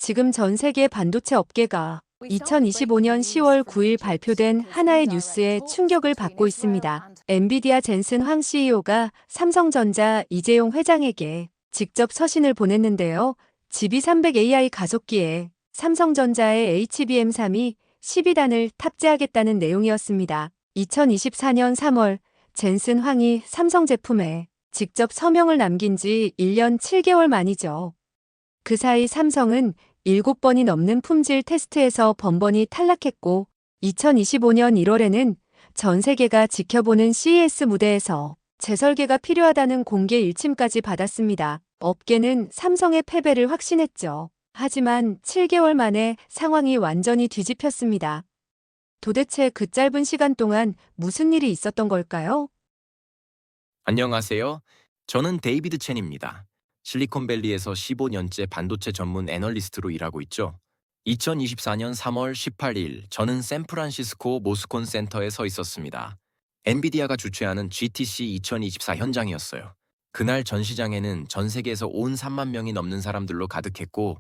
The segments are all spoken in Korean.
지금 전 세계 반도체 업계가 2025년 10월 9일 발표된 하나의 뉴스에 충격을 받고 있습니다. 엔비디아 젠슨 황 CEO가 삼성전자 이재용 회장에게 직접 서신을 보냈는데요. GB300 AI 가속기에 삼성전자의 HBM3이 12단을 탑재하겠다는 내용이었습니다. 2024년 3월 젠슨 황이 삼성 제품에 직접 서명을 남긴 지 1년 7개월 만이죠. 그 사이 삼성은 7번이 넘는 품질 테스트에서 번번이 탈락했고 2025년 1월에는 전 세계가 지켜보는 CES 무대에서 재설계가 필요하다는 공개 일침까지 받았습니다. 업계는 삼성의 패배를 확신했죠. 하지만 7개월 만에 상황이 완전히 뒤집혔습니다. 도대체 그 짧은 시간 동안 무슨 일이 있었던 걸까요? 안녕하세요. 저는 데이비드 첸입니다. 실리콘밸리에서 15년째 반도체 전문 애널리스트로 일하고 있죠. 2024년 3월 18일 저는 샌프란시스코 모스콘 센터에 서 있었습니다. 엔비디아가 주최하는 GTC 2024 현장이었어요. 그날 전시장에는 전 세계에서 온 3만 명이 넘는 사람들로 가득했고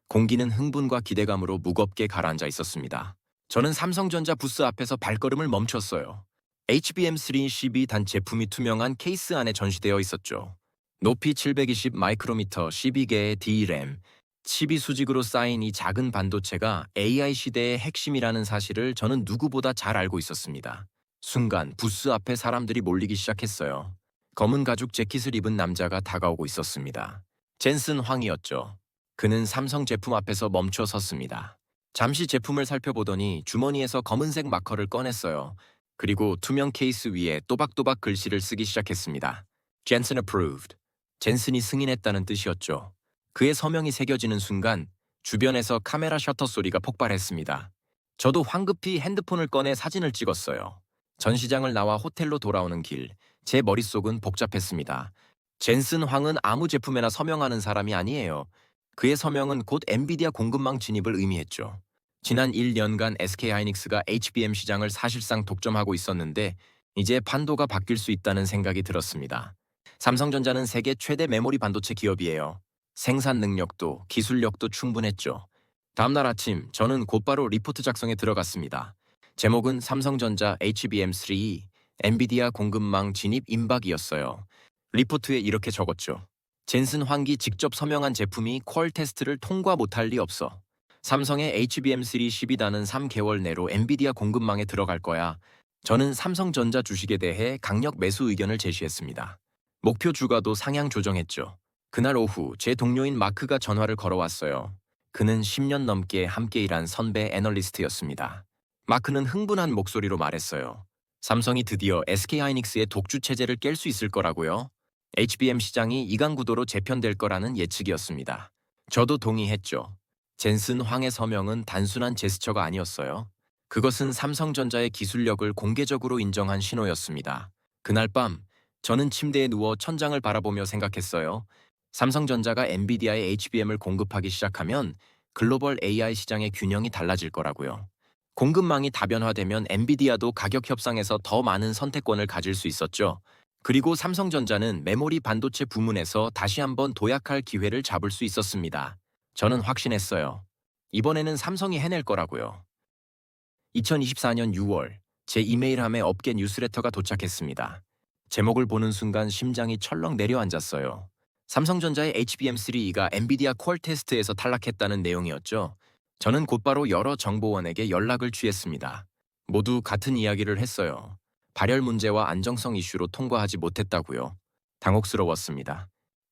공기는 흥분과 기대감으로 무겁게 가라앉아 있었습니다. 저는 삼성전자 부스 앞에서 발걸음을 멈췄어요. HBM3 12단 제품이 투명한 케이스 안에 전시되어 있었죠. 높이 720 마이크로미터 12개의 D램, 칩이 수직으로 쌓인 이 작은 반도체가 AI 시대의 핵심이라는 사실을 저는 누구보다 잘 알고 있었습니다. 순간 부스 앞에 사람들이 몰리기 시작했어요. 검은 가죽 재킷을 입은 남자가 다가오고 있었습니다. 젠슨 황이었죠. 그는 삼성 제품 앞에서 멈춰 섰습니다. 잠시 제품을 살펴보더니 주머니에서 검은색 마커를 꺼냈어요. 그리고 투명 케이스 위에 또박또박 글씨를 쓰기 시작했습니다. Jensen approved. 젠슨이 승인했다는 뜻이었죠. 그의 서명이 새겨지는 순간 주변에서 카메라 셔터 소리가 폭발했습니다. 저도 황급히 핸드폰을 꺼내 사진을 찍었어요. 전시장을 나와 호텔로 돌아오는 길, 제 머릿속은 복잡했습니다. 젠슨 황은 아무 제품에나 서명하는 사람이 아니에요. 그의 서명은 곧 엔비디아 공급망 진입을 의미했죠. 지난 1년간 SK하이닉스가 HBM 시장을 사실상 독점하고 있었는데 이제 판도가 바뀔 수 있다는 생각이 들었습니다. 삼성전자는 세계 최대 메모리 반도체 기업이에요. 생산 능력도 기술력도 충분했죠. 다음날 아침 저는 곧바로 리포트 작성에 들어갔습니다. 제목은 삼성전자 HBM3 엔비디아 공급망 진입 임박이었어요. 리포트에 이렇게 적었죠. 젠슨 황기 직접 서명한 제품이 퀄 테스트를 통과 못할 리 없어. 삼성의 HBM3 12단은 3개월 내로 엔비디아 공급망에 들어갈 거야. 저는 삼성전자 주식에 대해 강력 매수 의견을 제시했습니다. 목표 주가도 상향 조정했죠. 그날 오후 제 동료인 마크가 전화를 걸어왔어요. 그는 10년 넘게 함께 일한 선배 애널리스트였습니다. 마크는 흥분한 목소리로 말했어요. 삼성이 드디어 SK하이닉스의 독주 체제를 깰 수 있을 거라고요. HBM 시장이 이강구도로 재편될 거라는 예측이었습니다. 저도 동의했죠. 젠슨 황의 서명은 단순한 제스처가 아니었어요. 그것은 삼성전자의 기술력을 공개적으로 인정한 신호였습니다. 그날 밤 저는 침대에 누워 천장을 바라보며 생각했어요. 삼성전자가 엔비디아의 HBM을 공급하기 시작하면 글로벌 AI 시장의 균형이 달라질 거라고요. 공급망이 다변화되면 엔비디아도 가격 협상에서 더 많은 선택권을 가질 수 있었죠. 그리고 삼성전자는 메모리 반도체 부문에서 다시 한번 도약할 기회를 잡을 수 있었습니다. 저는 확신했어요. 이번에는 삼성이 해낼 거라고요. 2024년 6월 제 이메일함에 업계 뉴스레터가 도착했습니다. 제목을 보는 순간 심장이 철렁 내려앉았어요. 삼성전자의 HBM3가 엔비디아 퀄 테스트에서 탈락했다는 내용이었죠. 저는 곧바로 여러 정보원에게 연락을 취했습니다. 모두 같은 이야기를 했어요. 발열 문제와 안정성 이슈로 통과하지 못했다고요. 당혹스러웠습니다.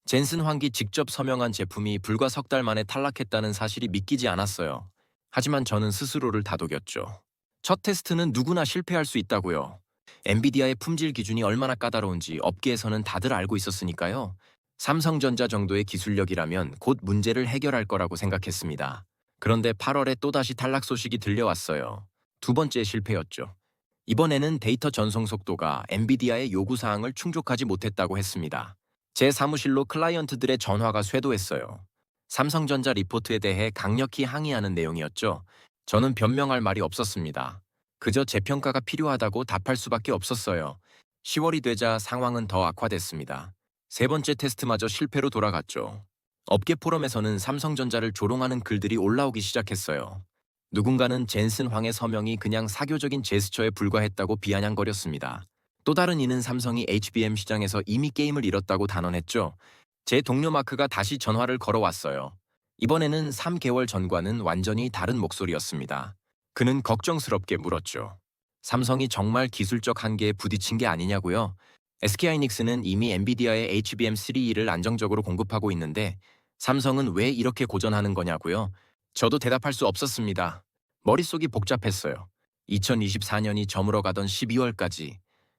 젠슨 황기 직접 서명한 제품이 불과 석 달 만에 탈락했다는 사실이 믿기지 않았어요. 하지만 저는 스스로를 다독였죠. 첫 테스트는 누구나 실패할 수 있다고요. 엔비디아의 품질 기준이 얼마나 까다로운지 업계에서는 다들 알고 있었으니까요. 삼성전자 정도의 기술력이라면 곧 문제를 해결할 거라고 생각했습니다. 그런데 8월에 또다시 탈락 소식이 들려왔어요. 두 번째 실패였죠. 이번에는 데이터 전송 속도가 엔비디아의 요구사항을 충족하지 못했다고 했습니다. 제 사무실로 클라이언트들의 전화가 쇄도했어요. 삼성전자 리포트에 대해 강력히 항의하는 내용이었죠. 저는 변명할 말이 없었습니다. 그저 재평가가 필요하다고 답할 수밖에 없었어요. 10월이 되자 상황은 더 악화됐습니다. 세 번째 테스트마저 실패로 돌아갔죠. 업계 포럼에서는 삼성전자를 조롱하는 글들이 올라오기 시작했어요. 누군가는 젠슨 황의 서명이 그냥 사교적인 제스처에 불과했다고 비아냥거렸습니다. 또 다른 이는 삼성이 HBM 시장에서 이미 게임을 잃었다고 단언했죠. 제 동료 마크가 다시 전화를 걸어왔어요. 이번에는 3개월 전과는 완전히 다른 목소리였습니다. 그는 걱정스럽게 물었죠. 삼성이 정말 기술적 한계에 부딪힌 게 아니냐고요? SK하이닉스는 이미 엔비디아의 HBM3E를 안정적으로 공급하고 있는데 삼성은 왜 이렇게 고전하는 거냐고요? 저도 대답할 수 없었습니다. 머릿속이 복잡했어요. 2024년이 저물어가던 12월까지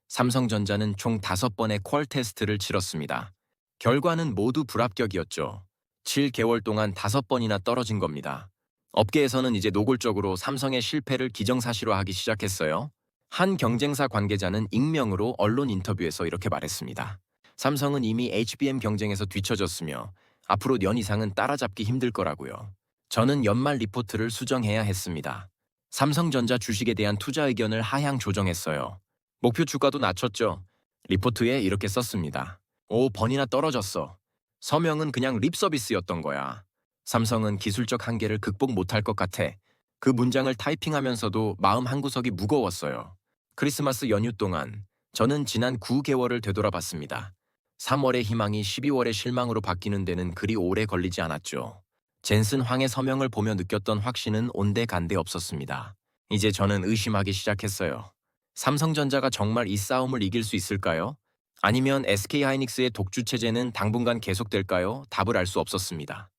삼성전자는 총 5번의 퀄 테스트를 치렀습니다. 결과는 모두 불합격이었죠. 7개월 동안 5번이나 떨어진 겁니다. 업계에서는 이제 노골적으로 삼성의 실패를 기정사실화하기 시작했어요. 한 경쟁사 관계자는 익명으로 언론 인터뷰에서 이렇게 말했습니다. 삼성은 이미 HBM 경쟁에서 뒤처졌으며 앞으로 년 이상은 따라잡기 힘들 거라고요. 저는 연말 리포트를 수정해야 했습니다. 삼성전자 주식에 대한 투자 의견을 하향 조정했어요. 목표 주가도 낮췄죠. 리포트에 이렇게 썼습니다. 5번이나 떨어졌어. 서명은 그냥 립 서비스였던 거야. 삼성은 기술적 한계를 극복 못할 것 같아. 그 문장을 타이핑하면서도 마음 한구석이 무거웠어요. 크리스마스 연휴 동안 저는 지난 9개월을 되돌아봤습니다. 3월의 희망이 12월의 실망으로 바뀌는 데는 그리 오래 걸리지 않았죠. 젠슨 황의 서명을 보며 느꼈던 확신은 온데간데 없었습니다. 이제 저는 의심하기 시작했어요. 삼성전자가 정말 이 싸움을 이길 수 있을까요? 아니면 SK하이닉스의 독주 체제는 당분간 계속될까요? 답을 알 수 없었습니다.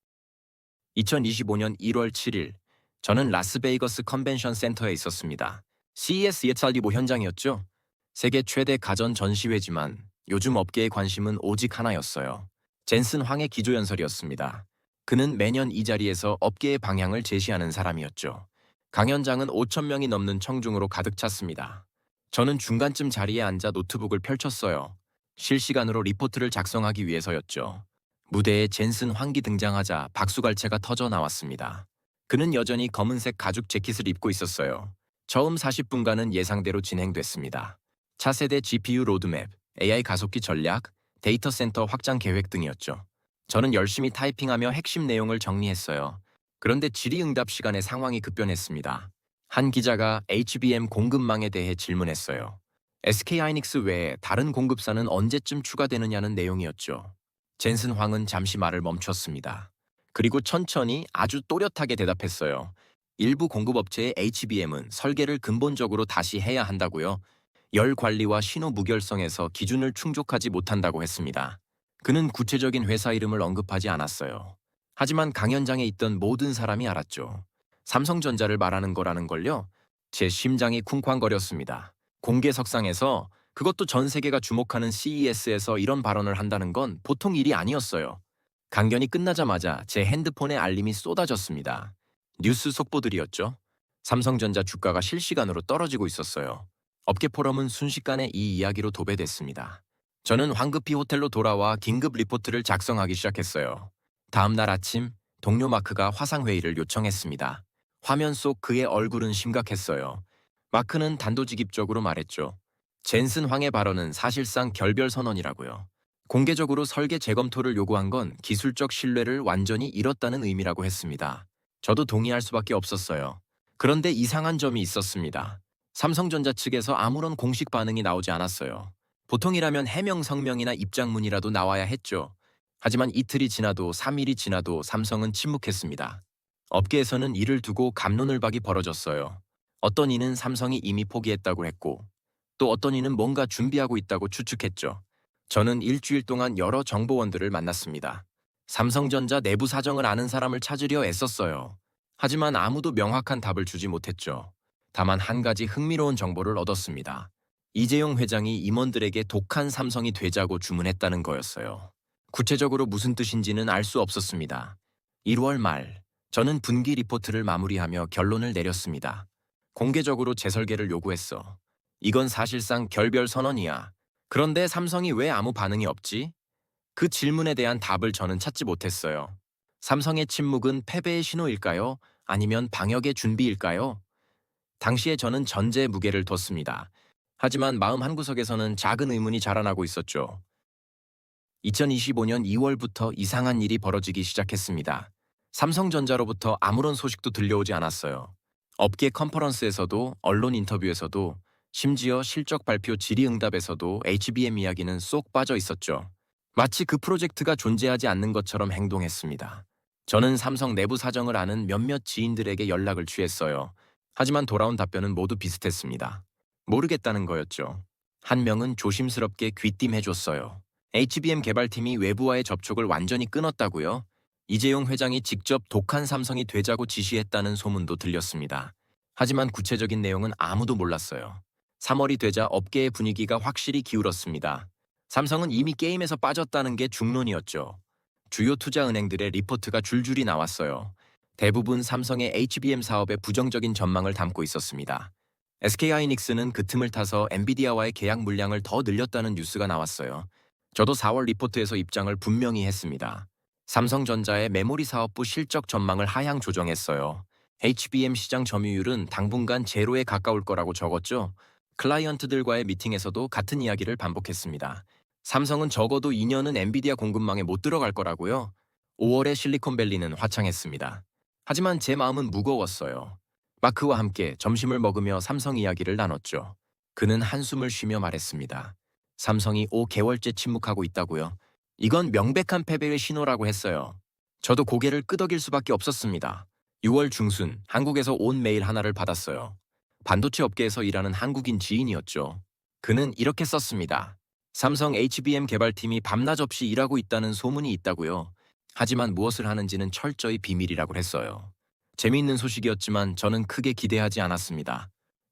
2025년 1월 7일, 저는 라스베이거스 컨벤션 센터에 있었습니다. CES 예찰리보 현장이었죠. 세계 최대 가전 전시회지만 요즘 업계의 관심은 오직 하나였어요. 젠슨 황의 기조연설이었습니다. 그는 매년 이 자리에서 업계의 방향을 제시하는 사람이었죠. 강연장은 5,000명이 넘는 청중으로 가득 찼습니다. 저는 중간쯤 자리에 앉아 노트북을 펼쳤어요. 실시간으로 리포트를 작성하기 위해서였죠. 무대에 젠슨 황기 등장하자 박수갈채가 터져 나왔습니다. 그는 여전히 검은색 가죽 재킷을 입고 있었어요. 처음 40분간은 예상대로 진행됐습니다. 차세대 GPU 로드맵, AI 가속기 전략, 데이터 센터 확장 계획 등이었죠. 저는 열심히 타이핑하며 핵심 내용을 정리했어요. 그런데 질의응답 시간에 상황이 급변했습니다. 한 기자가 HBM 공급망에 대해 질문했어요. SK하이닉스 외에 다른 공급사는 언제쯤 추가되느냐는 내용이었죠. 젠슨 황은 잠시 말을 멈췄습니다. 그리고 천천히 아주 또렷하게 대답했어요. 일부 공급업체의 HBM은 설계를 근본적으로 다시 해야 한다고요. 열 관리와 신호 무결성에서 기준을 충족하지 못한다고 했습니다. 그는 구체적인 회사 이름을 언급하지 않았어요. 하지만 강연장에 있던 모든 사람이 알았죠. 삼성전자를 말하는 거라는 걸요. 제 심장이 쿵쾅거렸습니다. 공개석상에서, 그것도 전 세계가 주목하는 CES에서 이런 발언을 한다는 건 보통 일이 아니었어요. 강연이 끝나자마자 제 핸드폰에 알림이 쏟아졌습니다. 뉴스 속보들이었죠. 삼성전자 주가가 실시간으로 떨어지고 있었어요. 업계 포럼은 순식간에 이 이야기로 도배됐습니다. 저는 황급히 호텔로 돌아와 긴급 리포트를 작성하기 시작했어요. 다음 날 아침, 동료 마크가 화상회의를 요청했습니다. 화면 속 그의 얼굴은 심각했어요. 마크는 단도직입적으로 말했죠. 젠슨 황의 발언은 사실상 결별 선언이라고요. 공개적으로 설계 재검토를 요구한 건 기술적 신뢰를 완전히 잃었다는 의미라고 했습니다. 저도 동의할 수밖에 없었어요. 그런데 이상한 점이 있었습니다. 삼성전자 측에서 아무런 공식 반응이 나오지 않았어요. 보통이라면 해명 성명이나 입장문이라도 나와야 했죠. 하지만 이틀이 지나도 3일이 지나도 삼성은 침묵했습니다. 업계에서는 이를 두고 갑론을박이 벌어졌어요. 어떤 이는 삼성이 이미 포기했다고 했고, 또 어떤 이는 뭔가 준비하고 있다고 추측했죠. 저는 일주일 동안 여러 정보원들을 만났습니다. 삼성전자 내부 사정을 아는 사람을 찾으려 애썼어요. 하지만 아무도 명확한 답을 주지 못했죠. 다만 한 가지 흥미로운 정보를 얻었습니다. 이재용 회장이 임원들에게 독한 삼성이 되자고 주문했다는 거였어요. 구체적으로 무슨 뜻인지는 알 수 없었습니다. 1월 말, 저는 분기 리포트를 마무리하며 결론을 내렸습니다. 공개적으로 재설계를 요구했어. 이건 사실상 결별 선언이야. 그런데 삼성이 왜 아무 반응이 없지? 그 질문에 대한 답을 저는 찾지 못했어요. 삼성의 침묵은 패배의 신호일까요? 아니면 방역의 준비일까요? 당시에 저는 전제의 무게를 뒀습니다. 하지만 마음 한구석에서는 작은 의문이 자라나고 있었죠. 2025년 2월부터 이상한 일이 벌어지기 시작했습니다. 삼성전자로부터 아무런 소식도 들려오지 않았어요. 업계 컨퍼런스에서도 언론 인터뷰에서도 심지어 실적 발표 질의응답에서도 HBM 이야기는 쏙 빠져 있었죠. 마치 그 프로젝트가 존재하지 않는 것처럼 행동했습니다. 저는 삼성 내부 사정을 아는 몇몇 지인들에게 연락을 취했어요. 하지만 돌아온 답변은 모두 비슷했습니다. 모르겠다는 거였죠. 한 명은 조심스럽게 귀띔해줬어요. HBM 개발팀이 외부와의 접촉을 완전히 끊었다고요? 이재용 회장이 직접 독한 삼성이 되자고 지시했다는 소문도 들렸습니다. 하지만 구체적인 내용은 아무도 몰랐어요. 3월이 되자 업계의 분위기가 확실히 기울었습니다. 삼성은 이미 게임에서 빠졌다는 게 중론이었죠. 주요 투자은행들의 리포트가 줄줄이 나왔어요. 대부분 삼성의 HBM 사업에 부정적인 전망을 담고 있었습니다. SK하이닉스는 그 틈을 타서 엔비디아와의 계약 물량을 더 늘렸다는 뉴스가 나왔어요. 저도 4월 리포트에서 입장을 분명히 했습니다. 삼성전자의 메모리 사업부 실적 전망을 하향 조정했어요. HBM 시장 점유율은 당분간 제로에 가까울 거라고 적었죠. 클라이언트들과의 미팅에서도 같은 이야기를 반복했습니다. 삼성은 적어도 2년은 엔비디아 공급망에 못 들어갈 거라고요. 5월에 실리콘밸리는 화창했습니다. 하지만 제 마음은 무거웠어요. 마크와 함께 점심을 먹으며 삼성 이야기를 나눴죠. 그는 한숨을 쉬며 말했습니다. 삼성이 5개월째 침묵하고 있다고요. 이건 명백한 패배의 신호라고 했어요. 저도 고개를 끄덕일 수밖에 없었습니다. 6월 중순 한국에서 온 메일 하나를 받았어요. 반도체 업계에서 일하는 한국인 지인이었죠. 그는 이렇게 썼습니다. 삼성 HBM 개발팀이 밤낮 없이 일하고 있다는 소문이 있다고요. 하지만 무엇을 하는지는 철저히 비밀이라고 했어요. 재미있는 소식이었지만 저는 크게 기대하지 않았습니다.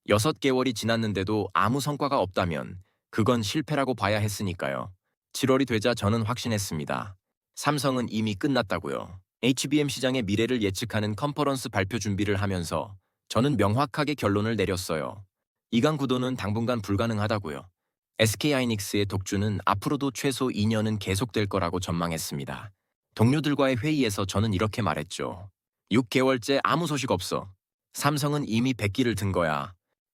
6개월이 지났는데도 아무 성과가 없다면 그건 실패라고 봐야 했으니까요. 7월이 되자 저는 확신했습니다. 삼성은 이미 끝났다고요. HBM 시장의 미래를 예측하는 컨퍼런스 발표 준비를 하면서 저는 명확하게 결론을 내렸어요. 이강 구도는 당분간 불가능하다고요. SK하이닉스의 독주는 앞으로도 최소 2년은 계속될 거라고 전망했습니다. 동료들과의 회의에서 저는 이렇게 말했죠. 6개월째 아무 소식 없어. 삼성은 이미 백기를 든 거야.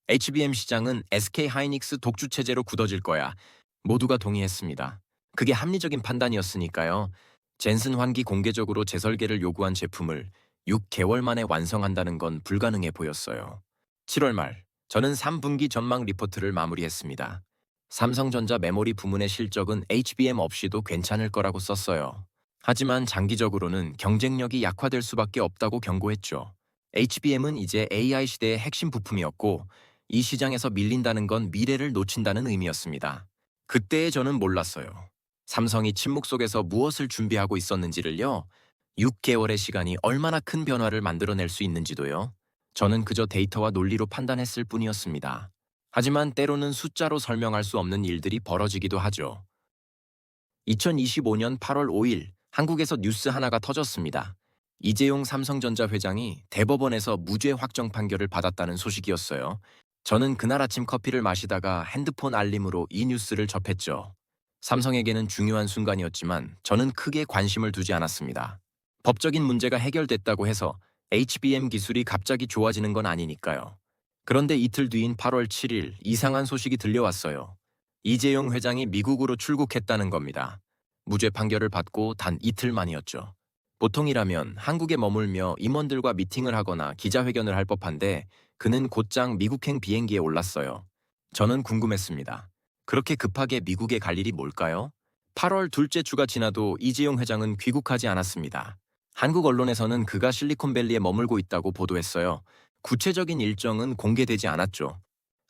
HBM 시장은 SK하이닉스 독주 체제로 굳어질 거야. 모두가 동의했습니다. 그게 합리적인 판단이었으니까요. 젠슨 환기 공개적으로 재설계를 요구한 제품을 6개월 만에 완성한다는 건 불가능해 보였어요. 7월 말, 저는 3분기 전망 리포트를 마무리했습니다. 삼성전자 메모리 부문의 실적은 HBM 없이도 괜찮을 거라고 썼어요. 하지만 장기적으로는 경쟁력이 약화될 수밖에 없다고 경고했죠. HBM은 이제 AI 시대의 핵심 부품이었고 이 시장에서 밀린다는 건 미래를 놓친다는 의미였습니다. 그때의 저는 몰랐어요. 삼성이 침묵 속에서 무엇을 준비하고 있었는지를요. 6개월의 시간이 얼마나 큰 변화를 만들어낼 수 있는지도요. 저는 그저 데이터와 논리로 판단했을 뿐이었습니다. 하지만 때로는 숫자로 설명할 수 없는 일들이 벌어지기도 하죠. 2025년 8월 5일 한국에서 뉴스 하나가 터졌습니다. 이재용 삼성전자 회장이 대법원에서 무죄 확정 판결을 받았다는 소식이었어요. 저는 그날 아침 커피를 마시다가 핸드폰 알림으로 이 뉴스를 접했죠. 삼성에게는 중요한 순간이었지만 저는 크게 관심을 두지 않았습니다. 법적인 문제가 해결됐다고 해서 HBM 기술이 갑자기 좋아지는 건 아니니까요. 그런데 이틀 뒤인 8월 7일 이상한 소식이 들려왔어요. 이재용 회장이 미국으로 출국했다는 겁니다. 무죄 판결을 받고 단 이틀 만이었죠. 보통이라면 한국에 머물며 임원들과 미팅을 하거나 기자회견을 할 법한데 그는 곧장 미국행 비행기에 올랐어요. 저는 궁금했습니다. 그렇게 급하게 미국에 갈 일이 뭘까요? 8월 둘째 주가 지나도 이재용 회장은 귀국하지 않았습니다. 한국 언론에서는 그가 실리콘밸리에 머물고 있다고 보도했어요. 구체적인 일정은 공개되지 않았죠.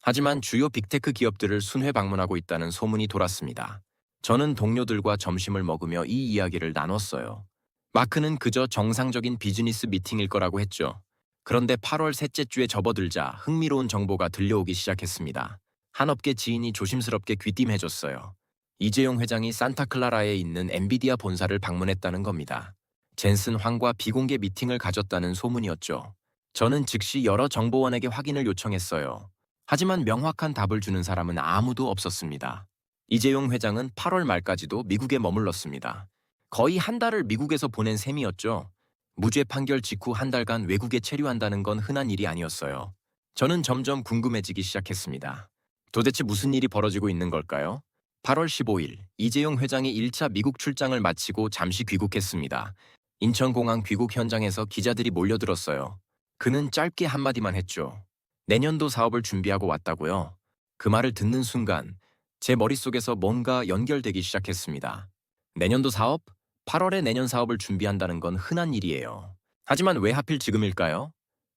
하지만 주요 빅테크 기업들을 순회 방문하고 있다는 소문이 돌았습니다. 저는 동료들과 점심을 먹으며 이 이야기를 나눴어요. 마크는 그저 정상적인 비즈니스 미팅일 거라고 했죠. 그런데 8월 셋째 주에 접어들자 흥미로운 정보가 들려오기 시작했습니다. 한 업계 지인이 조심스럽게 귀띔해줬어요. 이재용 회장이 산타클라라에 있는 엔비디아 본사를 방문했다는 겁니다. 젠슨 황과 비공개 미팅을 가졌다는 소문이었죠. 저는 즉시 여러 정보원에게 확인을 요청했어요. 하지만 명확한 답을 주는 사람은 아무도 없었습니다. 이재용 회장은 8월 말까지도 미국에 머물렀습니다. 거의 한 달을 미국에서 보낸 셈이었죠. 무죄 판결 직후 한 달간 외국에 체류한다는 건 흔한 일이 아니었어요. 저는 점점 궁금해지기 시작했습니다. 도대체 무슨 일이 벌어지고 있는 걸까요? 8월 15일 이재용 회장이 1차 미국 출장을 마치고 잠시 귀국했습니다. 인천공항 귀국 현장에서 기자들이 몰려들었어요. 그는 짧게 한마디만 했죠. 내년도 사업을 준비하고 왔다고요. 그 말을 듣는 순간 제 머릿속에서 뭔가 연결되기 시작했습니다. 내년도 사업? 8월에 내년 사업을 준비한다는 건 흔한 일이에요. 하지만 왜 하필 지금일까요?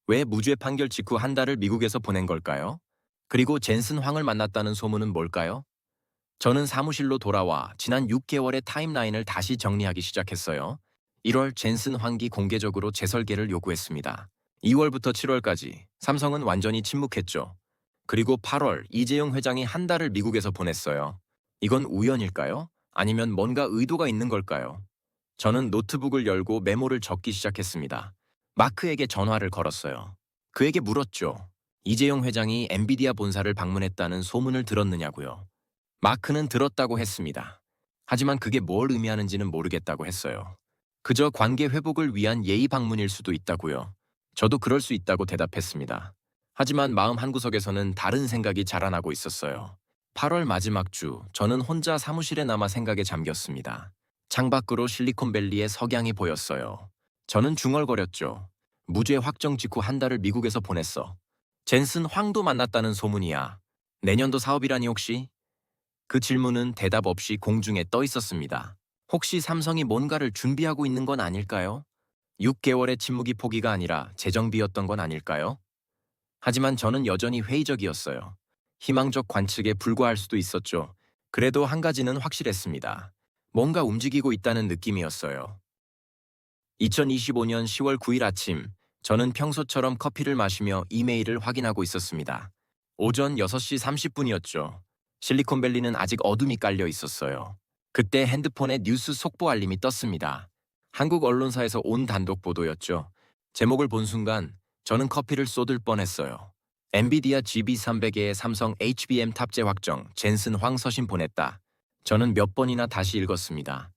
왜 무죄 판결 직후 한 달을 미국에서 보낸 걸까요? 그리고 젠슨 황을 만났다는 소문은 뭘까요? 저는 사무실로 돌아와 지난 6개월의 타임라인을 다시 정리하기 시작했어요. 1월 젠슨 황기 공개적으로 재설계를 요구했습니다. 2월부터 7월까지 삼성은 완전히 침묵했죠. 그리고 8월 이재용 회장이 한 달을 미국에서 보냈어요. 이건 우연일까요? 아니면 뭔가 의도가 있는 걸까요? 저는 노트북을 열고 메모를 적기 시작했습니다. 마크에게 전화를 걸었어요. 그에게 물었죠. 이재용 회장이 엔비디아 본사를 방문했다는 소문을 들었느냐고요. 마크는 들었다고 했습니다. 하지만 그게 뭘 의미하는지는 모르겠다고 했어요. 그저 관계 회복을 위한 예의 방문일 수도 있다고요. 저도 그럴 수 있다고 대답했습니다. 하지만 마음 한구석에서는 다른 생각이 자라나고 있었어요. 8월 마지막 주, 저는 혼자 사무실에 남아 생각에 잠겼습니다. 창밖으로 실리콘밸리의 석양이 보였어요. 저는 중얼거렸죠. 무죄 확정 직후 한 달을 미국에서 보냈어. 젠슨 황도 만났다는 소문이야. 내년도 사업이라니 혹시? 그 질문은 대답 없이 공중에 떠 있었습니다. 혹시 삼성이 뭔가를 준비하고 있는 건 아닐까요? 6개월의 침묵이 포기가 아니라 재정비였던 건 아닐까요? 하지만 저는 여전히 회의적이었어요. 희망적 관측에 불과할 수도 있었죠. 그래도 한 가지는 확실했습니다. 뭔가 움직이고 있다는 느낌이었어요. 2025년 10월 9일 아침, 저는 평소처럼 커피를 마시며 이메일을 확인하고 있었습니다. 오전 6시 30분이었죠. 실리콘밸리는 아직 어둠이 깔려 있었어요. 그때 핸드폰에 뉴스 속보 알림이 떴습니다. 한국 언론사에서 온 단독 보도였죠. 제목을 본 순간 저는 커피를 쏟을 뻔했어요. 엔비디아 GB300에 삼성 HBM 탑재 확정, 젠슨 황 서신 보냈다. 저는 몇 번이나 다시 읽었습니다.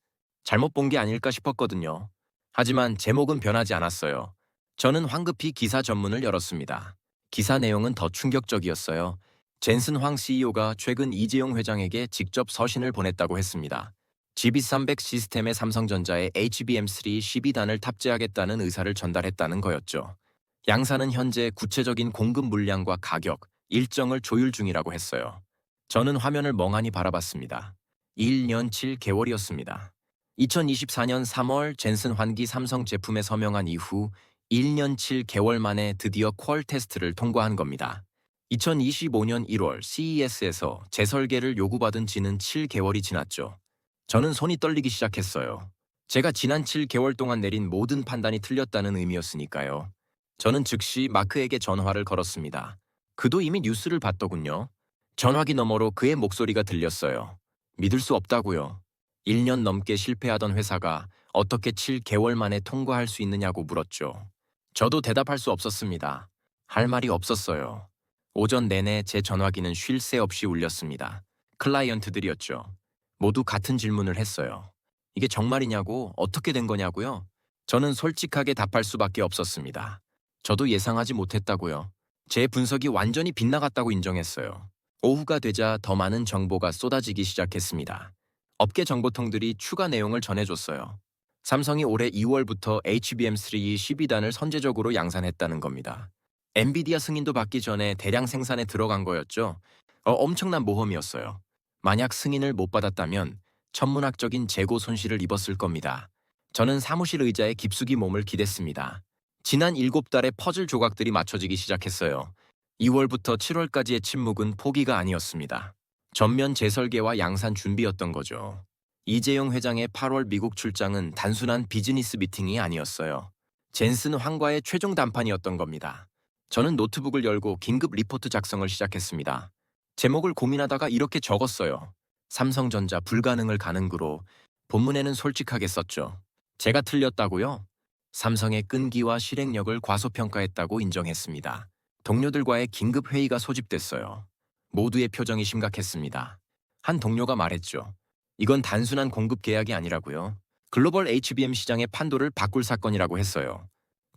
잘못 본 게 아닐까 싶었거든요. 하지만 제목은 변하지 않았어요. 저는 황급히 기사 전문을 열었습니다. 기사 내용은 더 충격적이었어요. 젠슨 황 CEO가 최근 이재용 회장에게 직접 서신을 보냈다고 했습니다. GB300 시스템에 삼성전자의 HBM3 12단을 탑재하겠다는 의사를 전달했다는 거였죠. 양사는 현재 구체적인 공급 물량과 가격, 일정을 조율 중이라고 했어요. 저는 화면을 멍하니 바라봤습니다. 1년 7개월이었습니다. 2024년 3월 젠슨 환기 삼성 제품에 서명한 이후 1년 7개월 만에 드디어 퀄 테스트를 통과한 겁니다. 2025년 1월 CES에서 재설계를 요구받은 지는 7개월이 지났죠. 저는 손이 떨리기 시작했어요. 제가 지난 7개월 동안 내린 모든 판단이 틀렸다는 의미였으니까요. 저는 즉시 마크에게 전화를 걸었습니다. 그도 이미 뉴스를 봤더군요. 전화기 너머로 그의 목소리가 들렸어요. 믿을 수 없다고요. 1년 넘게 실패하던 회사가 어떻게 7개월 만에 통과할 수 있느냐고 물었죠. 저도 대답할 수 없었습니다. 할 말이 없었어요. 오전 내내 제 전화기는 쉴 새 없이 울렸습니다. 클라이언트들이었죠. 모두 같은 질문을 했어요. 이게 정말이냐고, 어떻게 된 거냐고요? 저는 솔직하게 답할 수밖에 없었습니다. 저도 예상하지 못했다고요. 제 분석이 완전히 빗나갔다고 인정했어요. 오후가 되자 더 많은 정보가 쏟아지기 시작했습니다. 업계 정보통들이 추가 내용을 전해줬어요. 삼성이 올해 2월부터 HBM3 12단을 선제적으로 양산했다는 겁니다. 엔비디아 승인도 받기 전에 대량 생산에 들어간 거였죠. 엄청난 모험이었어요. 만약 승인을 못 받았다면 천문학적인 재고 손실을 입었을 겁니다. 저는 사무실 의자에 깊숙이 몸을 기댔습니다. 지난 7달의 퍼즐 조각들이 맞춰지기 시작했어요. 2월부터 7월까지의 침묵은 포기가 아니었습니다. 전면 재설계와 양산 준비였던 거죠. 이재용 회장의 8월 미국 출장은 단순한 비즈니스 미팅이 아니었어요. 젠슨 황과의 최종談판이었던 겁니다. 저는 노트북을 열고 긴급 리포트 작성을 시작했습니다. 제목을 고민하다가 이렇게 적었어요. 삼성전자 불가능을 가능그로. 본문에는 솔직하게 썼죠. 제가 틀렸다고요? 삼성의 끈기와 실행력을 과소평가했다고 인정했습니다. 동료들과의 긴급 회의가 소집됐어요. 모두의 표정이 심각했습니다. 한 동료가 말했죠. 이건 단순한 공급 계약이 아니라고요. 글로벌 HBM 시장의 판도를 바꿀 사건이라고 했어요.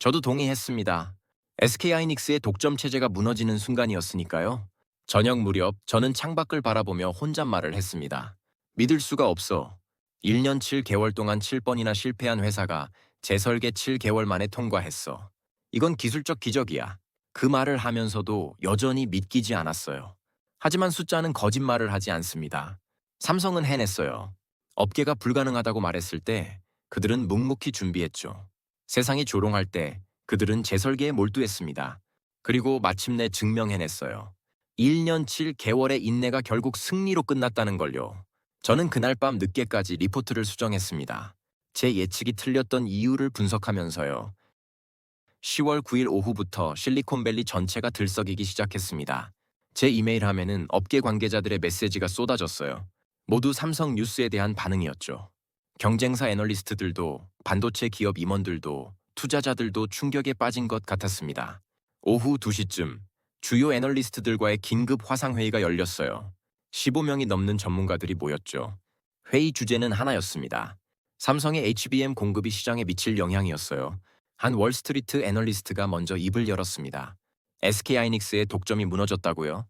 저도 동의했습니다. SK하이닉스의 독점 체제가 무너지는 순간이었으니까요. 저녁 무렵 저는 창밖을 바라보며 혼잣말을 했습니다. 믿을 수가 없어. 1년 7개월 동안 7번이나 실패한 회사가 재설계 7개월 만에 통과했어. 이건 기술적 기적이야. 그 말을 하면서도 여전히 믿기지 않았어요. 하지만 숫자는 거짓말을 하지 않습니다. 삼성은 해냈어요. 업계가 불가능하다고 말했을 때 그들은 묵묵히 준비했죠. 세상이 조롱할 때 그들은 재설계에 몰두했습니다. 그리고 마침내 증명해냈어요. 1년 7개월의 인내가 결국 승리로 끝났다는 걸요. 저는 그날 밤 늦게까지 리포트를 수정했습니다. 제 예측이 틀렸던 이유를 분석하면서요. 10월 9일 오후부터 실리콘밸리 전체가 들썩이기 시작했습니다. 제 이메일 함에는 업계 관계자들의 메시지가 쏟아졌어요. 모두 삼성 뉴스에 대한 반응이었죠. 경쟁사 애널리스트들도, 반도체 기업 임원들도, 투자자들도 충격에 빠진 것 같았습니다. 오후 2시쯤 주요 애널리스트들과의 긴급 화상회의가 열렸어요. 15명이 넘는 전문가들이 모였죠. 회의 주제는 하나였습니다. 삼성의 HBM 공급이 시장에 미칠 영향이었어요. 한 월스트리트 애널리스트가 먼저 입을 열었습니다. SK하이닉스의 독점이 무너졌다고요?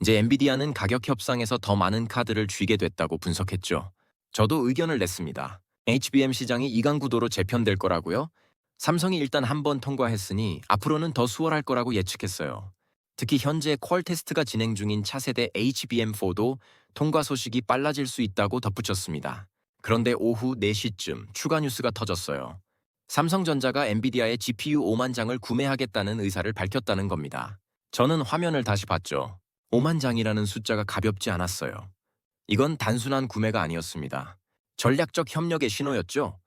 이제 엔비디아는 가격 협상에서 더 많은 카드를 쥐게 됐다고 분석했죠. 저도 의견을 냈습니다. HBM 시장이 이강구도로 재편될 거라고요? 삼성이 일단 한 번 통과했으니 앞으로는 더 수월할 거라고 예측했어요. 특히 현재 퀄 테스트가 진행 중인 차세대 HBM4도 통과 소식이 빨라질 수 있다고 덧붙였습니다. 그런데 오후 4시쯤 추가 뉴스가 터졌어요. 삼성전자가 엔비디아의 GPU 5만 장을 구매하겠다는 의사를 밝혔다는 겁니다. 저는 화면을 다시 봤죠. 5만 장이라는 숫자가 가볍지 않았어요. 이건 단순한 구매가 아니었습니다. 전략적 협력의 신호였죠.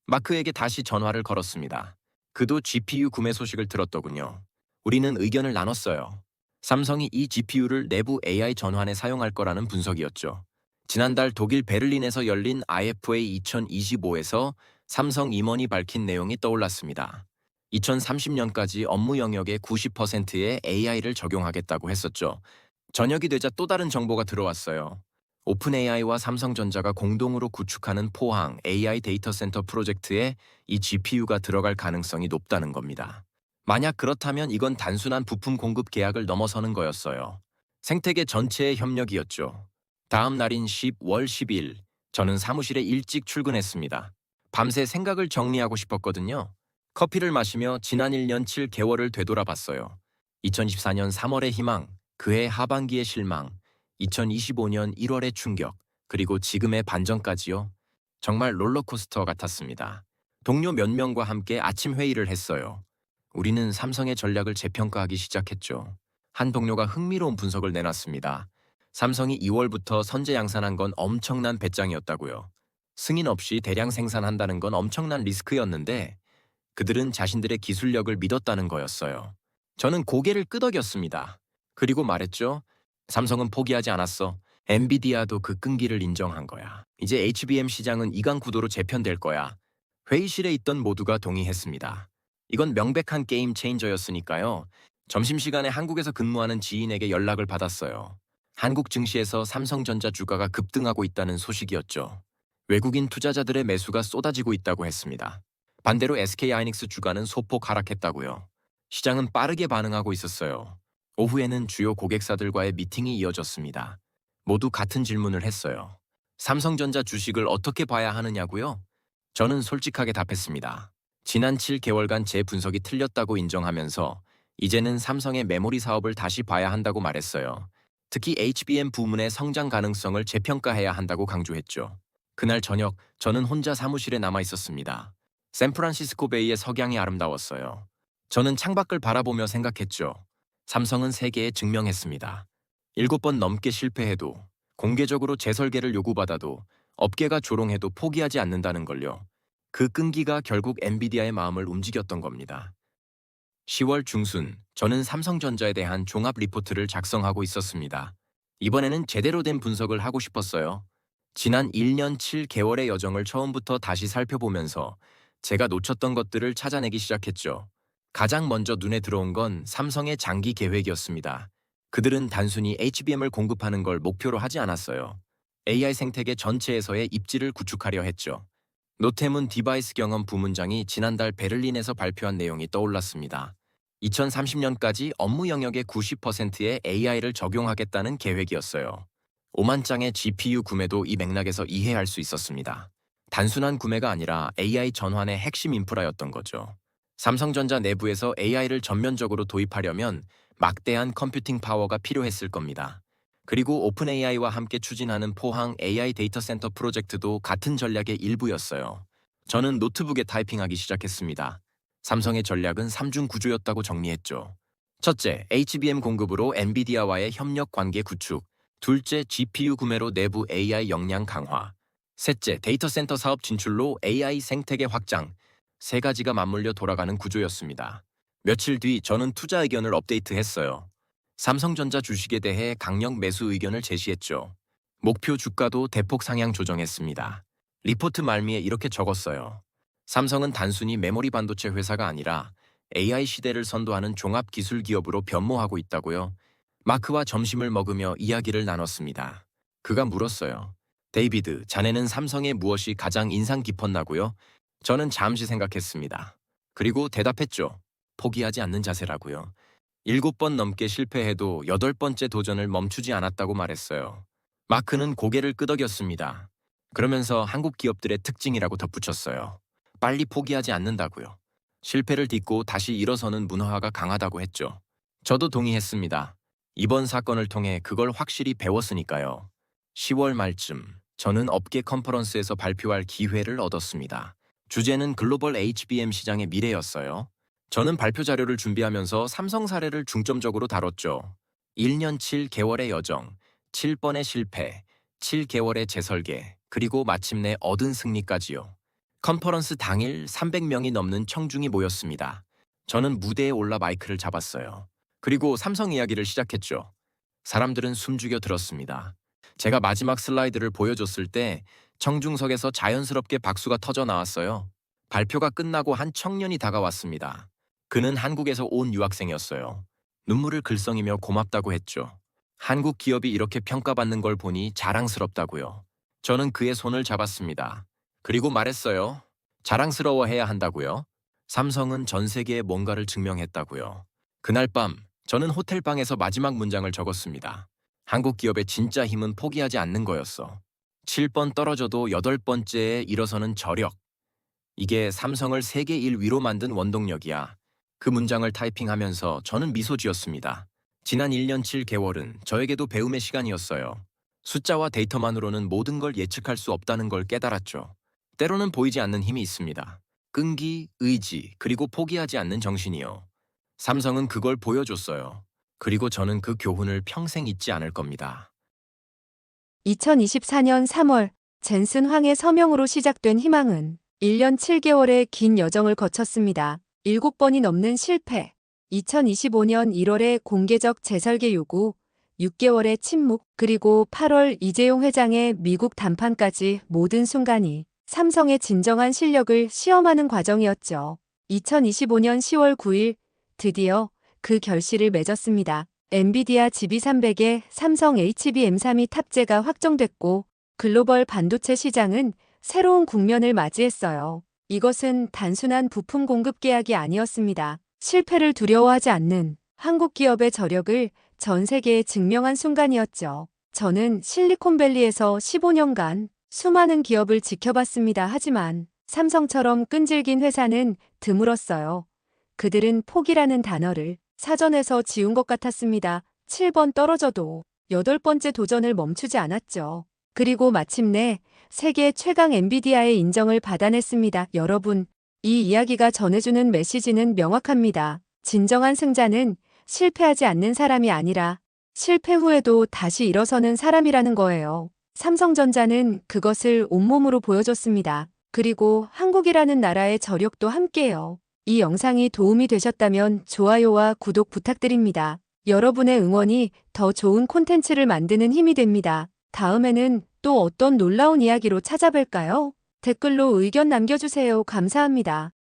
마크에게 다시 전화를 걸었습니다. 그도 GPU 구매 소식을 들었더군요. 우리는 의견을 나눴어요. 삼성이 이 GPU를 내부 AI 전환에 사용할 거라는 분석이었죠. 지난달 독일 베를린에서 열린 IFA 2025에서 삼성 임원이 밝힌 내용이 떠올랐습니다. 2030년까지 업무 영역의 90%의 AI를 적용하겠다고 했었죠. 저녁이 되자 또 다른 정보가 들어왔어요. 오픈AI와 삼성전자가 공동으로 구축하는 포항 AI 데이터 센터 프로젝트에 이 GPU가 들어갈 가능성이 높다는 겁니다. 만약 그렇다면 이건 단순한 부품 공급 계약을 넘어서는 거였어요. 생태계 전체의 협력이었죠. 다음 날인 10월 10일, 저는 사무실에 일찍 출근했습니다. 밤새 생각을 정리하고 싶었거든요. 커피를 마시며 지난 1년 7개월을 되돌아봤어요. 2024년 3월의 희망, 그해 하반기의 실망, 2025년 1월의 충격, 그리고 지금의 반전까지요. 정말 롤러코스터 같았습니다. 동료 몇 명과 함께 아침 회의를 했어요. 우리는 삼성의 전략을 재평가하기 시작했죠. 한 동료가 흥미로운 분석을 내놨습니다. 삼성이 2월부터 선제 양산한 건 엄청난 배짱이었다고요. 승인 없이 대량 생산한다는 건 엄청난 리스크였는데 그들은 자신들의 기술력을 믿었다는 거였어요. 저는 고개를 끄덕였습니다. 그리고 말했죠. 삼성은 포기하지 않았어. 엔비디아도 그 끈기를 인정한 거야. 이제 HBM 시장은 이강 구도로 재편될 거야. 회의실에 있던 모두가 동의했습니다. 이건 명백한 게임 체인저였으니까요. 점심시간에 한국에서 근무하는 지인에게 연락을 받았어요. 한국 증시에서 삼성전자 주가가 급등하고 있다는 소식이었죠. 외국인 투자자들의 매수가 쏟아지고 있다고 했습니다. 반대로 SK하이닉스 주가는 소폭 하락했다고요. 시장은 빠르게 반응하고 있었어요. 오후에는 주요 고객사들과의 미팅이 이어졌습니다. 모두 같은 질문을 했어요. 삼성전자 주식을 어떻게 봐야 하느냐고요? 저는 솔직하게 답했습니다. 지난 7개월간 제 분석이 틀렸다고 인정하면서 이제는 삼성의 메모리 사업을 다시 봐야 한다고 말했어요. 특히 HBM 부문의 성장 가능성을 재평가해야 한다고 강조했죠. 그날 저녁 저는 혼자 사무실에 남아 있었습니다. 샌프란시스코 베이의 석양이 아름다웠어요. 저는 창밖을 바라보며 생각했죠. 삼성은 세계에 증명했습니다. 7번 넘게 실패해도 공개적으로 재설계를 요구받아도 업계가 조롱해도 포기하지 않는다는 걸요. 그 끈기가 결국 엔비디아의 마음을 움직였던 겁니다. 10월 중순, 저는 삼성전자에 대한 종합 리포트를 작성하고 있었습니다. 이번에는 제대로 된 분석을 하고 싶었어요. 지난 1년 7개월의 여정을 처음부터 다시 살펴보면서 제가 놓쳤던 것들을 찾아내기 시작했죠. 가장 먼저 눈에 들어온 건 삼성의 장기 계획이었습니다. 그들은 단순히 HBM을 공급하는 걸 목표로 하지 않았어요. AI 생태계 전체에서의 입지를 구축하려 했죠. 노태문 디바이스 경험 부문장이 지난달 베를린에서 발표한 내용이 떠올랐습니다. 2030년까지 업무 영역의 90%의 AI를 적용하겠다는 계획이었어요. 5만 장의 GPU 구매도 이 맥락에서 이해할 수 있었습니다. 단순한 구매가 아니라 AI 전환의 핵심 인프라였던 거죠. 삼성전자 내부에서 AI를 전면적으로 도입하려면 막대한 컴퓨팅 파워가 필요했을 겁니다. 그리고 오픈 AI와 함께 추진하는 포항 AI 데이터 센터 프로젝트도 같은 전략의 일부였어요. 저는 노트북에 타이핑하기 시작했습니다. 삼성의 전략은 3중 구조였다고 정리했죠. 첫째, HBM 공급으로 엔비디아와의 협력 관계 구축. 둘째, GPU 구매로 내부 AI 역량 강화. 셋째, 데이터 센터 사업 진출로 AI 생태계 확장. 세 가지가 맞물려 돌아가는 구조였습니다. 며칠 뒤 저는 투자 의견을 업데이트했어요. 삼성전자 주식에 대해 강력 매수 의견을 제시했죠. 목표 주가도 대폭 상향 조정했습니다. 리포트 말미에 이렇게 적었어요. 삼성은 단순히 메모리 반도체 회사가 아니라 AI 시대를 선도하는 종합 기술 기업으로 변모하고 있다고요. 마크와 점심을 먹으며 이야기를 나눴습니다. 그가 물었어요. 데이비드, 자네는 삼성의 무엇이 가장 인상 깊었나고요? 저는 잠시 생각했습니다. 그리고 대답했죠. 포기하지 않는 자세라고요. 7번 넘게 실패해도 8번째 도전을 멈추지 않았다고 말했어요. 마크는 고개를 끄덕였습니다. 그러면서 한국 기업들의 특징이라고 덧붙였어요. 빨리 포기하지 않는다고요. 실패를 딛고 다시 일어서는 문화가 강하다고 했죠. 저도 동의했습니다. 이번 사건을 통해 그걸 확실히 배웠으니까요. 10월 말쯤 저는 업계 컨퍼런스에서 발표할 기회를 얻었습니다. 주제는 글로벌 HBM 시장의 미래였어요. 저는 발표 자료를 준비하면서 삼성 사례를 중점적으로 다뤘죠. 1년 7개월의 여정, 7번의 실패, 7개월의 재설계, 그리고 마침내 얻은 승리까지요. 컨퍼런스 당일 300명이 넘는 청중이 모였습니다. 저는 무대에 올라 마이크를 잡았어요. 그리고 삼성 이야기를 시작했죠. 사람들은 숨죽여 들었습니다. 제가 마지막 슬라이드를 보여줬을 때 청중석에서 자연스럽게 박수가 터져 나왔어요. 발표가 끝나고 한 청년이 다가왔습니다. 그는 한국에서 온 유학생이었어요. 눈물을 글썽이며 고맙다고 했죠. 한국 기업이 이렇게 평가받는 걸 보니 자랑스럽다고요. 저는 그의 손을 잡았습니다. 그리고 말했어요. 자랑스러워해야 한다고요. 삼성은 전 세계에 뭔가를 증명했다고요. 그날 밤 저는 호텔방에서 마지막 문장을 적었습니다. 한국 기업의 진짜 힘은 포기하지 않는 거였어. 7번 떨어져도 8번째에 일어서는 저력. 이게 삼성을 세계 1위로 만든 원동력이야. 그 문장을 타이핑하면서 저는 미소 지었습니다. 지난 1년 7개월은 저에게도 배움의 시간이었어요. 숫자와 데이터만으로는 모든 걸 예측할 수 없다는 걸 깨달았죠. 때로는 보이지 않는 힘이 있습니다. 끈기, 의지, 그리고 포기하지 않는 정신이요. 삼성은 그걸 보여줬어요. 그리고 저는 그 교훈을 평생 잊지 않을 겁니다. 2024년 3월 젠슨 황의 서명으로 시작된 희망은 1년 7개월의 긴 여정을 거쳤습니다. 7번이 넘는 실패, 2025년 1월의 공개적 재설계 요구, 6개월의 침묵, 그리고 8월 이재용 회장의 미국 담판까지 모든 순간이 삼성의 진정한 실력을 시험하는 과정이었죠. 2025년 10월 9일 드디어 그 결실을 맺었습니다. 엔비디아 GB300에 삼성 HBM3이 탑재가 확정됐고 글로벌 반도체 시장은 새로운 국면을 맞이했어요. 이것은 단순한 부품 공급 계약이 아니었습니다. 실패를 두려워하지 않는 한국 기업의 저력을 전 세계에 증명한 순간이었죠. 저는 실리콘밸리에서 15년간 수많은 기업을 지켜봤습니다. 하지만 삼성처럼 끈질긴 회사는 드물었어요. 그들은 포기라는 단어를 사전에서 지운 것 같았습니다. 7번 떨어져도 8번째 도전을 멈추지 않았죠. 그리고 마침내 세계 최강 엔비디아의 인정을 받아냈습니다. 여러분, 이 이야기가 전해주는 메시지는 명확합니다. 진정한 승자는 실패하지 않는 사람이 아니라 실패 후에도 다시 일어서는 사람이라는 거예요. 삼성전자는 그것을 온몸으로 보여줬습니다. 그리고 한국이라는 나라의 저력도 함께요. 이 영상이 도움이 되셨다면 좋아요와 구독 부탁드립니다. 여러분의 응원이 더 좋은 콘텐츠를 만드는 힘이 됩니다. 다음에는 또 어떤 놀라운 이야기로 찾아뵐까요? 댓글로 의견 남겨주세요. 감사합니다.